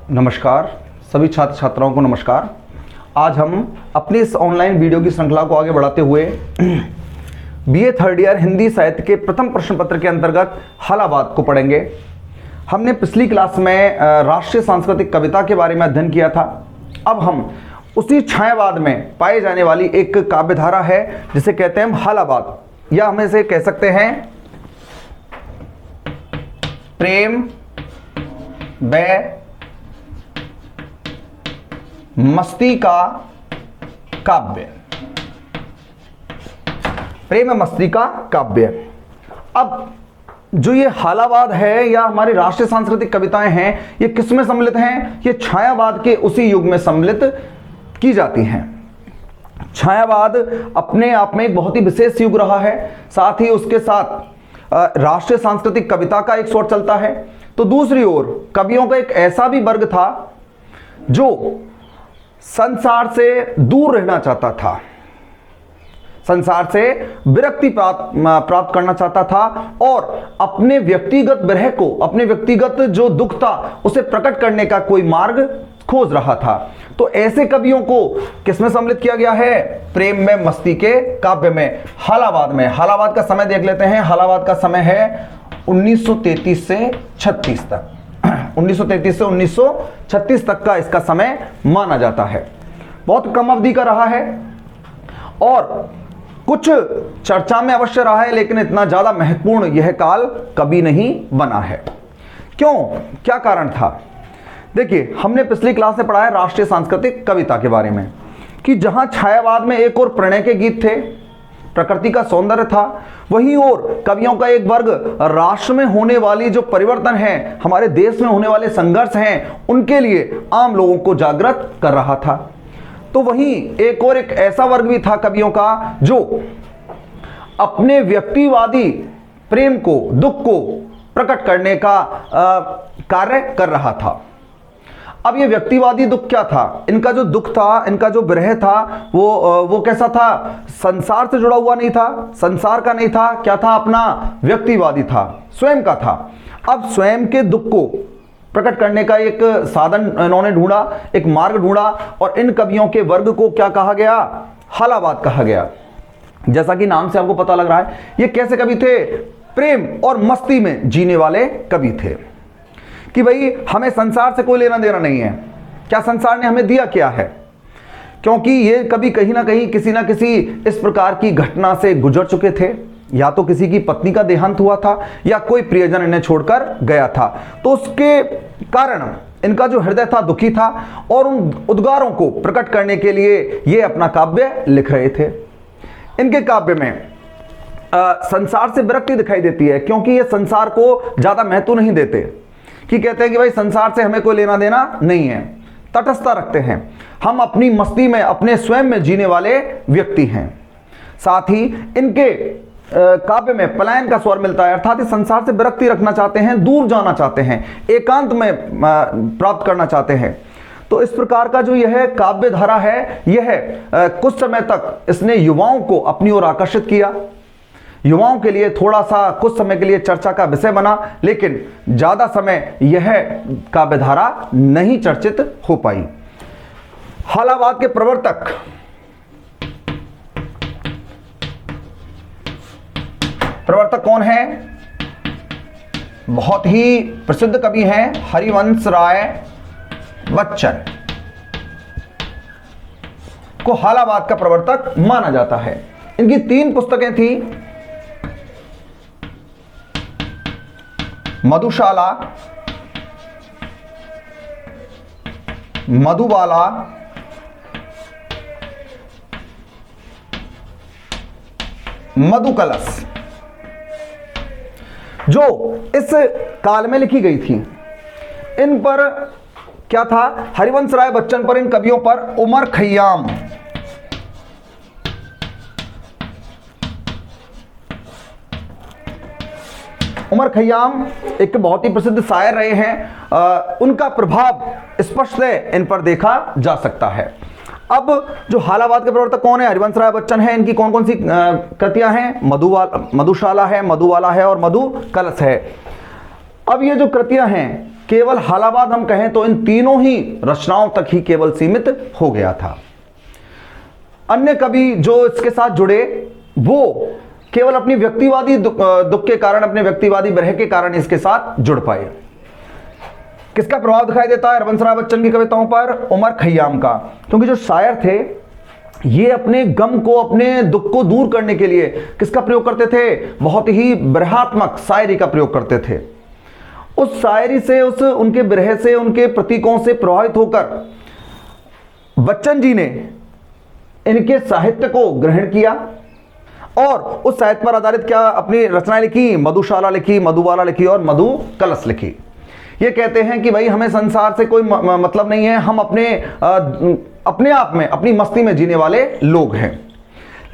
नमस्कार सभी छात्र छात्राओं को नमस्कार। आज हम अपनी इस ऑनलाइन वीडियो की श्रृंखला को आगे बढ़ाते हुए बीए थर्ड ईयर हिंदी साहित्य के प्रथम प्रश्न पत्र के अंतर्गत हालाबाद को पढ़ेंगे। हमने पिछली क्लास में राष्ट्रीय सांस्कृतिक कविता के बारे में अध्ययन किया था। अब हम उसी छायावाद में पाई जाने वाली एक काव्यधारा है जिसे कहते हैं हालाबाद, या हम इसे कह सकते हैं प्रेम व मस्ती का काव्य। प्रेम मस्ती का काव्य। अब जो ये हालाबाद है या हमारी राष्ट्रीय सांस्कृतिक कविताएं हैं, ये किस में सम्मिलित हैं? ये छायावाद के उसी युग में सम्मिलित की जाती हैं। छायावाद अपने आप में एक बहुत ही विशेष युग रहा है। साथ ही उसके साथ राष्ट्रीय सांस्कृतिक कविता का एक स्वर चलता है, तो दूसरी ओर कवियों का एक ऐसा भी वर्ग था जो संसार से दूर रहना चाहता था, संसार से विरक्ति प्राप्त करना चाहता था और अपने व्यक्तिगत विरह को, अपने व्यक्तिगत जो दुख था उसे प्रकट करने का कोई मार्ग खोज रहा था। तो ऐसे कवियों को किसमें सम्मिलित किया गया है? प्रेम में मस्ती के काव्य में, हालाबाद में। हालाबाद का समय देख लेते हैं। हालाबाद का समय है 1933 से 36 तक। 1933 से 1936 तक का इसका समय माना जाता है। बहुत कम अवधि का रहा है और कुछ चर्चा में अवश्य रहा है, लेकिन इतना ज्यादा महत्वपूर्ण यह काल कभी नहीं बना है। क्यों? क्या कारण था? देखिए, हमने पिछली क्लास में पढ़ा है राष्ट्रीय सांस्कृतिक कविता के बारे में कि जहां छायावाद में एक और प्रणय के गीत थे, प्रकृति का सौंदर्य था, वहीं और कवियों का एक वर्ग राष्ट्र में होने वाली जो परिवर्तन है, हमारे देश में होने वाले संघर्ष हैं, उनके लिए आम लोगों को जागृत कर रहा था। तो वहीं एक और एक ऐसा वर्ग भी था कवियों का जो अपने व्यक्तिवादी प्रेम को, दुख को प्रकट करने का कार्य कर रहा था। अब ये व्यक्तिवादी दुख क्या था? इनका जो दुख था, इनका जो विरह था, वो कैसा था? संसार से जुड़ा हुआ नहीं था, संसार का नहीं था। क्या था? अपना व्यक्तिवादी था, स्वयं का था। अब स्वयं के दुख को प्रकट करने का एक साधन इन्होंने ढूंढा, एक मार्ग ढूंढा, और इन कवियों के वर्ग को क्या कहा गया? हालाबाद कहा गया। जैसा कि नाम से आपको पता लग रहा है, ये कैसे कवि थे? प्रेम और मस्ती में जीने वाले कवि थे कि भाई हमें संसार से कोई लेना देना नहीं है, क्या संसार ने हमें दिया क्या है। क्योंकि ये कभी कहीं ना कहीं किसी ना किसी इस प्रकार की घटना से गुजर चुके थे, या तो किसी की पत्नी का देहांत हुआ था या कोई प्रियजन इन्हें छोड़कर गया था। तो उसके कारण इनका जो हृदय था दुखी था और उन उद्गारों को प्रकट करने के लिए ये अपना काव्य लिख रहे थे। इनके काव्य में संसार से विरक्ति दिखाई देती है, क्योंकि ये संसार को ज्यादा महत्व नहीं देते, कि कहते हैं कि भाई संसार से हमें कोई लेना देना नहीं है, तटस्थता रखते हैं, हम अपनी मस्ती में, अपने स्वयं में जीने वाले व्यक्ति हैं। साथ ही इनके काव्य में पलायन का स्वर मिलता है, अर्थात संसार से विरक्ति रखना चाहते हैं, दूर जाना चाहते हैं, एकांत में प्राप्त करना चाहते हैं। तो इस प्रकार का जो यह काव्य धारा है, यह कुछ समय तक इसने युवाओं को अपनी ओर आकर्षित किया, युवाओं के लिए थोड़ा सा कुछ समय के लिए चर्चा का विषय बना, लेकिन ज्यादा समय यह काव्यधारा नहीं चर्चित हो पाई। हालाबाद के प्रवर्तक कौन है? बहुत ही प्रसिद्ध कवि हैं हरिवंश राय बच्चन को हालाबाद का प्रवर्तक माना जाता है। इनकी 3 पुस्तकें थी, मधुशाला, मधुबाला, मधुकलश, जो इस काल में लिखी गई थी। इन पर क्या था? हरिवंश राय बच्चन पर, इन कवियों पर उमर खय्याम, उमर खय्याम एक बहुत ही प्रसिद्ध शायर रहे हैं। उनका प्रभाव स्पष्ट इन पर देखा जा सकता है। अब जो हालाबाद के प्रवर्तक कौन है? हरिवंश राय बच्चन है। इनकी कौन कौन सी कृतियां हैं? मधुशाला है, मधुबाला है और मधुकलश है। अब ये जो कृतियां हैं केवल हालाबाद हम कहें तो इन तीनों ही रचनाओं तक ही केवल सीमित हो गया था। अन्य कवि जो इसके साथ जुड़े वो केवल अपनी व्यक्तिवादी दुख के कारण, अपने व्यक्तिवादी विरह के कारण इसके साथ जुड़ पाए। किसका प्रभाव दिखाई देता है हरिवंश राय बच्चन की कविताओं पर? उमर खय्याम का। क्योंकि जो शायर थे ये अपने गम को, अपने दुख को दूर करने के लिए किसका प्रयोग करते थे? बहुत ही विरहात्मक शायरी का प्रयोग करते थे। उस शायरी से, उस उनके विरह से, उनके प्रतीकों से प्रभावित होकर बच्चन जी ने इनके साहित्य को ग्रहण किया और उस साहित्य पर आधारित क्या अपनी रचनाएं लिखी? मधुशाला लिखी, मधुबाला लिखी और मधु कलश लिखी। ये कहते हैं कि भाई हमें संसार से कोई मतलब नहीं है, हम अपने आप में, अपनी मस्ती में जीने वाले लोग हैं।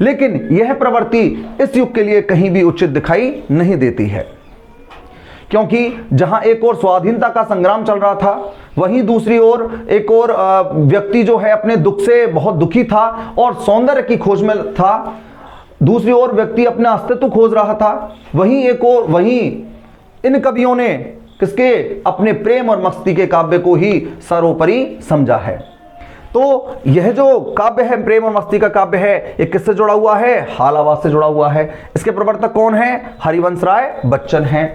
लेकिन यह प्रवृत्ति इस युग के लिए कहीं भी उचित दिखाई नहीं देती है, क्योंकि जहां एक और स्वाधीनता का संग्राम चल रहा था, वहीं दूसरी ओर एक और व्यक्ति जो है अपने दुख से बहुत दुखी था और सौंदर्य की खोज में था। दूसरी ओर व्यक्ति अपना अस्तित्व खोज रहा था। वहीं इन कवियों ने किसके? अपने प्रेम और मस्ती के काव्य को ही सर्वोपरि समझा है। तो यह जो काव्य है, प्रेम और मस्ती का काव्य है, ये किससे जुड़ा हुआ है? हालावाद से जुड़ा हुआ है। इसके प्रवर्तक कौन है? हरिवंश राय बच्चन हैं।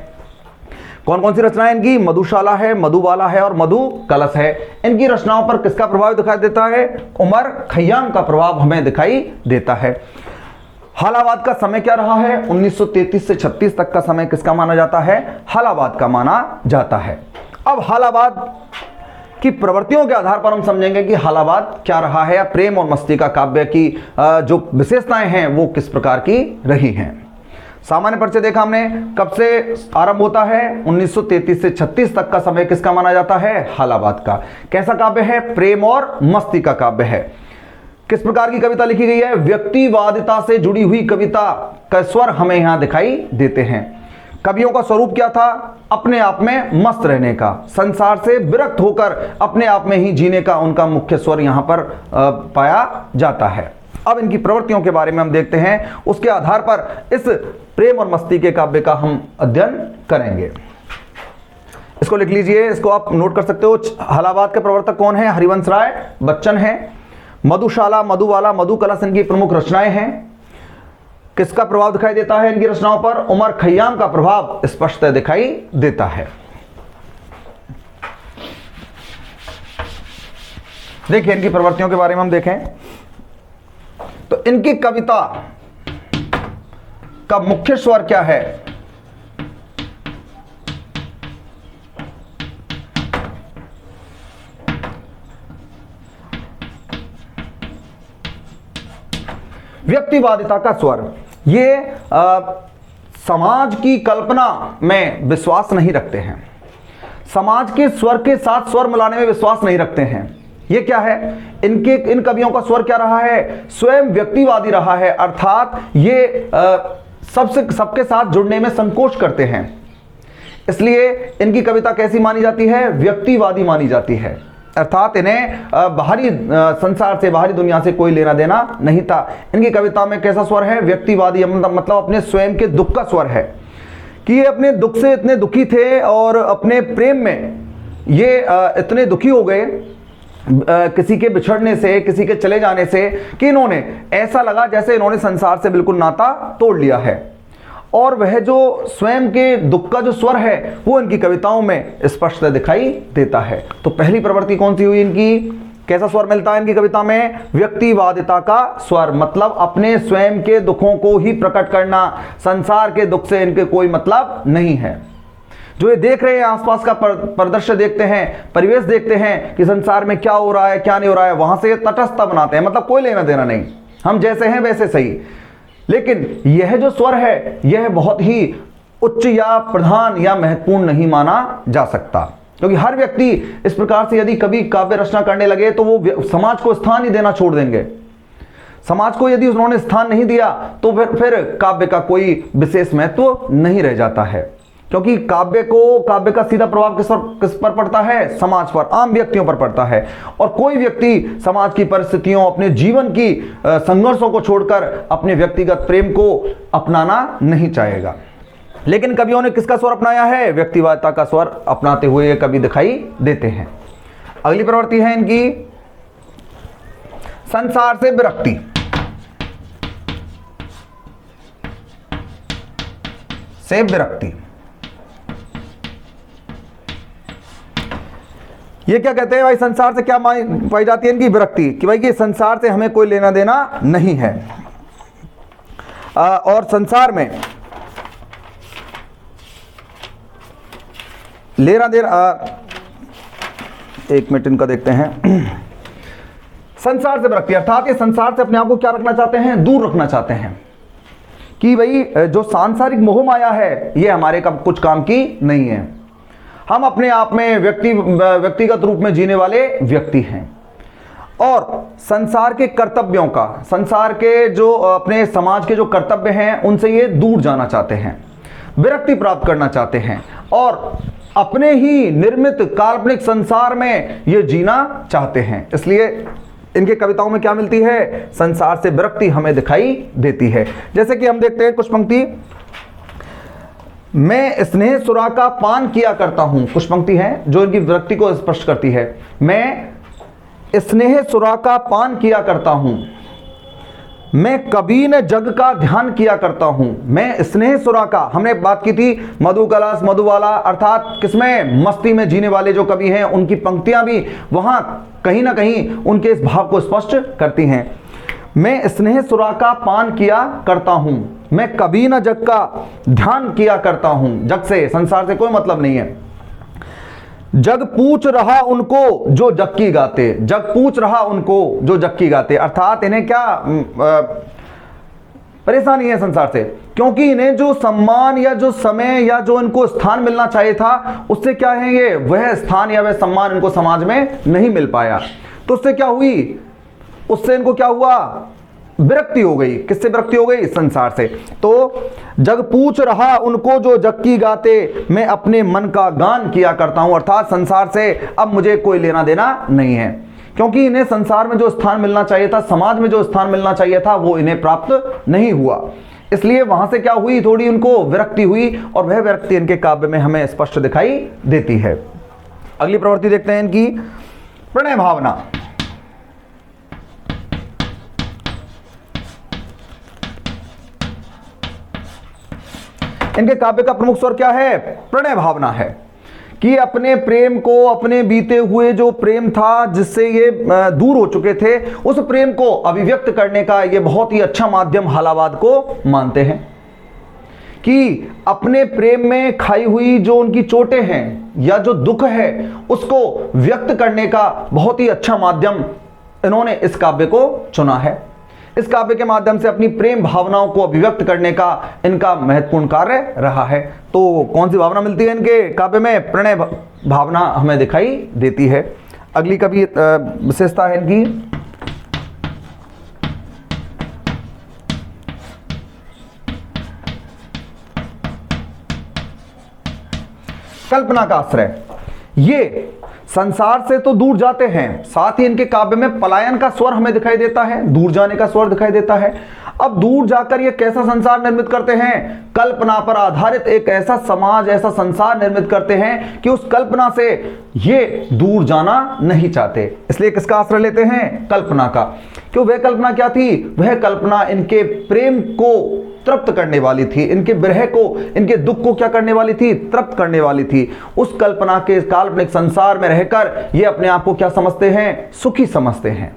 कौन कौन सी रचनाएं इनकी? मधुशाला है, मधुबाला है और मधु कलश है। इनकी रचनाओं पर किसका प्रभाव दिखाई देता है? उमर खय्याम का प्रभाव हमें दिखाई देता है। हालावाद का समय क्या रहा है? 1933 से 36 तक का समय किसका माना जाता है? हालावाद का माना जाता है। अब हालावाद की प्रवृत्तियों के आधार पर हम समझेंगे कि हालावाद क्या रहा है, या प्रेम और मस्ती का काव्य की जो विशेषताएं हैं वो किस प्रकार की रही हैं। सामान्य परिचय देखा हमने, कब से आरंभ होता है? 1933 से 36 तक का समय किसका माना जाता है? हालावाद का। कैसा काव्य है? प्रेम और मस्ती का काव्य है। किस प्रकार की कविता लिखी गई है? व्यक्तिवादिता से जुड़ी हुई कविता का स्वर हमें यहां दिखाई देते हैं। कवियों का स्वरूप क्या था? अपने आप में मस्त रहने का, संसार से विरक्त होकर अपने आप में ही जीने का उनका मुख्य स्वर यहां पर पाया जाता है। अब इनकी प्रवृत्तियों के बारे में हम देखते हैं, उसके आधार पर इस प्रेम और मस्ती के काव्य का हम अध्ययन करेंगे। इसको लिख लीजिए, इसको आप नोट कर सकते हो। हालावाद के प्रवर्तक कौन है? हरिवंश राय बच्चन हैं। मधुशाला, मधुबाला, मधु कलश इनकी प्रमुख रचनाएं हैं। किसका प्रभाव दिखाई देता है इनकी रचनाओं पर? उमर खय्याम का प्रभाव स्पष्ट दिखाई देता है। देखिए इनकी प्रवृत्तियों के बारे में हम देखें तो इनकी कविता का मुख्य स्वर क्या है? व्यक्तिवादिता का स्वर। ये समाज की कल्पना में विश्वास नहीं रखते हैं, समाज के स्वर के साथ स्वर मिलाने में विश्वास नहीं रखते हैं। ये क्या है? इन कवियों का स्वर क्या रहा है? स्वयं व्यक्तिवादी रहा है, अर्थात ये सबके साथ जुड़ने में संकोच करते हैं। इसलिए इनकी कविता कैसी मानी जाती है? व्यक्तिवादी मानी जाती है, अर्थात इन्हें बाहरी संसार से, बाहरी दुनिया से कोई लेना देना नहीं था। इनकी कविता में कैसा स्वर है? व्यक्तिवादी, मतलब अपने स्वयं के दुख का स्वर है कि ये अपने दुख से इतने दुखी थे और अपने प्रेम में ये इतने दुखी हो गए किसी के बिछड़ने से, किसी के चले जाने से, कि इन्होंने ऐसा लगा जैसे इन्होंने संसार से बिल्कुल नाता तोड़ लिया है। और वह जो स्वयं के दुख का जो स्वर है वो इनकी कविताओं में स्पष्ट दिखाई देता है। तो पहली प्रवृत्ति कौन सी हुई इनकी? कैसा स्वर मिलता है इनकी कविता में? व्यक्तिवादिता का स्वर, मतलब अपने स्वयं के दुखों को ही प्रकट करना, संसार के दुख से इनके कोई मतलब नहीं है। जो ये देख रहे हैं, आसपास का परिदृश्य देखते हैं, परिवेश देखते हैं कि संसार में क्या हो रहा है, क्या नहीं हो रहा है, वहां से तटस्थ बनाते हैं, मतलब कोई लेना देना नहीं, हम जैसे हैं वैसे सही। लेकिन यह जो स्वर है यह बहुत ही उच्च या प्रधान या महत्वपूर्ण नहीं माना जा सकता, क्योंकि हर व्यक्ति इस प्रकार से यदि कभी काव्य रचना करने लगे तो वो समाज को स्थान ही देना छोड़ देंगे। समाज को यदि उन्होंने स्थान नहीं दिया तो फिर काव्य का कोई विशेष महत्व नहीं रह जाता है, क्योंकि काव्य का सीधा प्रभाव किस पर पड़ता है? समाज पर, आम व्यक्तियों पर पड़ता है। और कोई व्यक्ति समाज की परिस्थितियों, अपने जीवन की संघर्षों को छोड़कर अपने व्यक्तिगत प्रेम को अपनाना नहीं चाहेगा। लेकिन कवियों ने किसका स्वर अपनाया है? व्यक्तिवादिता का स्वर अपनाते हुए ये कवि दिखाई देते हैं। अगली प्रवृत्ति है इनकी संसार से विरक्ति। से विरक्ति, ये क्या कहते हैं भाई? संसार से क्या पाई जाती है इनकी? विरक्ति, कि भाई ये संसार से हमें कोई लेना देना नहीं है और संसार में लेना देना, एक मिनट इनका देखते हैं। संसार से विरक्ति अर्थात ये संसार से अपने आप को क्या रखना चाहते हैं? दूर रखना चाहते हैं कि भाई जो सांसारिक मोह माया है ये हमारे कुछ काम की नहीं है। हम अपने आप में व्यक्तिगत रूप में जीने वाले व्यक्ति हैं और संसार के कर्तव्यों का, संसार के जो अपने समाज के जो कर्तव्य हैं उनसे ये दूर जाना चाहते हैं, विरक्ति प्राप्त करना चाहते हैं और अपने ही निर्मित काल्पनिक संसार में ये जीना चाहते हैं। इसलिए इनके कविताओं में क्या मिलती है? संसार से विरक्ति हमें दिखाई देती है। जैसे कि हम देखते हैं कुछ पंक्ति, मैं स्नेह सुरा का पान किया करता हूं, कुछ पंक्ति है जो इनकी विरक्ति को स्पष्ट करती है। मैं स्नेह सुरा का पान किया करता हूं, मैं कभी न जग का ध्यान किया करता हूं। मैं स्नेह सुरा का, हमने बात की थी मधु कलश मधुवाला, अर्थात किसमें? मस्ती में जीने वाले जो कवि हैं उनकी पंक्तियां भी वहां कहीं ना कहीं उनके इस भाव को स्पष्ट करती हैं। मैं स्नेह सुरा का पान किया करता हूं, मैं कभी न जग का ध्यान किया करता हूं। जग से, संसार से कोई मतलब नहीं है। जग पूछ रहा उनको जो जग की गाते, जग पूछ रहा उनको जो जग की गाते, अर्थात इन्हें क्या परेशानी है संसार से, क्योंकि इन्हें जो सम्मान या जो समय या जो इनको स्थान मिलना चाहिए था उससे क्या है, ये वह स्थान या वह सम्मान इनको समाज में नहीं मिल पाया। तो उससे क्या हुई? उससे इनको क्या हुआ? विरक्ति हो गई। किससे विरक्ति हो गई? संसार से। तो जग पूछ रहा उनको जो जग की गाते, मैं अपने मन का गान किया करता हूं, अर्थात संसार से अब मुझे कोई लेना देना नहीं है, क्योंकि इन्हें संसार में जो स्थान मिलना चाहिए था, समाज में जो स्थान मिलना चाहिए था वो इन्हें प्राप्त नहीं हुआ। इसलिए वहां से क्या हुई? थोड़ी उनको विरक्ति हुई और वह विरक्ति इनके काव्य में हमें स्पष्ट दिखाई देती है। अगली प्रवृत्ति देखते हैं इनकी प्रणय भावना। इनके काव्य का प्रमुख स्वर क्या है? प्रणय भावना है कि अपने प्रेम को, अपने बीते हुए जो प्रेम था जिससे ये दूर हो चुके थे, उस प्रेम को अभिव्यक्त करने का ये बहुत ही अच्छा माध्यम हालावाद को मानते हैं कि अपने प्रेम में खाई हुई जो उनकी चोटें हैं या जो दुख है उसको व्यक्त करने का बहुत ही अच्छा माध्यम इन्होंने इस काव्य को चुना है। इस काव्य के माध्यम से अपनी प्रेम भावनाओं को अभिव्यक्त करने का इनका महत्वपूर्ण कार्य रहा है। तो कौन सी भावना मिलती है इनके काव्य में? प्रणय भावना हमें दिखाई देती है। अगली कवि विशेषता है इनकी कल्पना का आश्रय। ये संसार से तो दूर जाते हैं, साथ ही इनके काव्य में पलायन का स्वर हमें दिखाई देता है, दूर जाने का स्वर दिखाई देता है। अब दूर जाकर ये कैसा संसार निर्मित करते हैं? कल्पना पर आधारित एक ऐसा समाज, ऐसा संसार निर्मित करते हैं कि उस कल्पना से ये दूर जाना नहीं चाहते। इसलिए किसका आश्रय लेते हैं? कल्पना का। क्यों? वह कल्पना क्या थी? वह कल्पना इनके प्रेम को तृप्त करने वाली थी, इनके विरह को, इनके दुख को क्या करने वाली थी? तृप्त करने वाली थी। उस कल्पना के काल्पनिक संसार में रहकर ये अपने आप को क्या समझते हैं? सुखी समझते हैं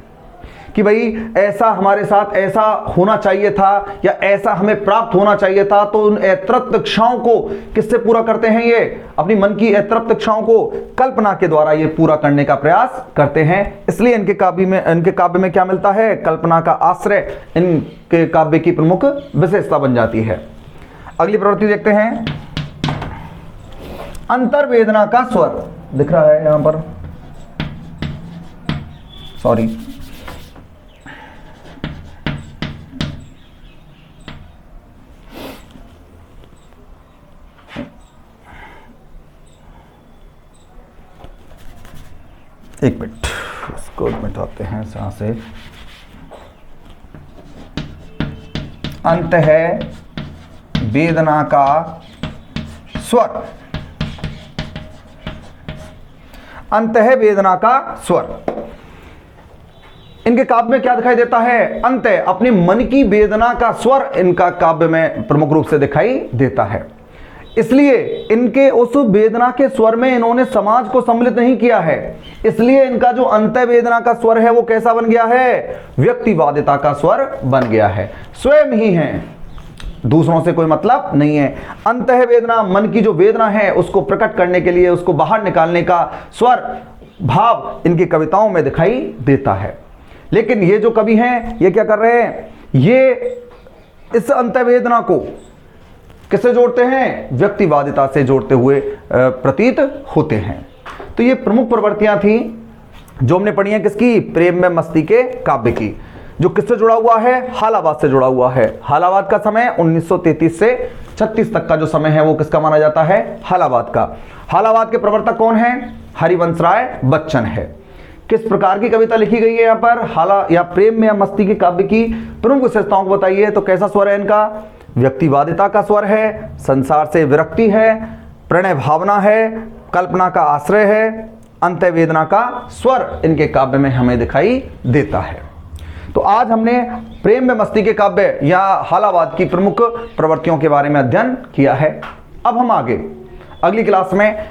कि भाई ऐसा हमारे साथ ऐसा होना चाहिए था या ऐसा हमें प्राप्त होना चाहिए था। तो उन अतृप्त इच्छाओं को किससे पूरा करते हैं? ये अपनी मन की अतृप्त इच्छाओं को कल्पना के द्वारा ये पूरा करने का प्रयास करते हैं। इसलिए इनके काव्य में क्या मिलता है? कल्पना का आश्रय इनके काव्य की प्रमुख विशेषता बन जाती है। अगली प्रवृत्ति देखते हैं अंतर्वेदना का स्वर। दिख रहा है यहां पर, सॉरी, एक मिनट, इसको मिटाते हैं यहाँ से। अंत है वेदना का स्वर, अंतः वेदना का स्वर। इनके काव्य में क्या दिखाई देता है? अंतः, अपनी मन की वेदना का स्वर इनका काव्य में प्रमुख रूप से दिखाई देता है। इसलिए इनके उस वेदना के स्वर में इन्होंने समाज को सम्मिलित नहीं किया है, इसलिए इनका जो अंतः वेदना का स्वर है वो कैसा बन गया है? व्यक्तिवादिता का स्वर बन गया है। स्वयं ही है, दूसरों से कोई मतलब नहीं है। अंतः वेदना, मन की जो वेदना है उसको प्रकट करने के लिए, उसको बाहर निकालने का स्वर, भाव इनकी कविताओं में दिखाई देता है। लेकिन ये जो कवि हैं ये क्या कर रहे हैं? ये इस अंतर्वेदना को किससे जोड़ते हैं? व्यक्तिवादिता से जोड़ते हुए प्रतीत होते हैं। तो ये प्रमुख प्रवृत्तियां थी जो हमने पढ़ी हैं किसकी? प्रेम में मस्ती के काव्य की, जो किससे जुड़ा हुआ है? हालावाद से जुड़ा हुआ है। हालावाद का समय 1933 से 36 तक का जो समय है वो किसका माना जाता है? हालावाद का। हालावाद के प्रवर्तक कौन है? हरिवंश राय बच्चन है। किस प्रकार की कविता लिखी गई है यहाँ पर? हाला या प्रेम में या मस्ती के काव्य की प्रमुख विशेषताओं को बताइए। तो कैसा स्वर है इनका? व्यक्तिवादिता का स्वर है, संसार से विरक्ति है, प्रणय भावना है, कल्पना का आश्रय है, अंतर्वेदना का स्वर इनके काव्य में हमें दिखाई देता है। तो आज हमने प्रेम में मस्ती के काव्य या हालावाद की प्रमुख प्रवृत्तियों के बारे में अध्ययन किया है। अब हम आगे अगली क्लास में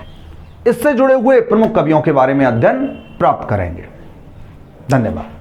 इससे जुड़े हुए प्रमुख कवियों के बारे में अध्ययन प्राप्त करेंगे। धन्यवाद।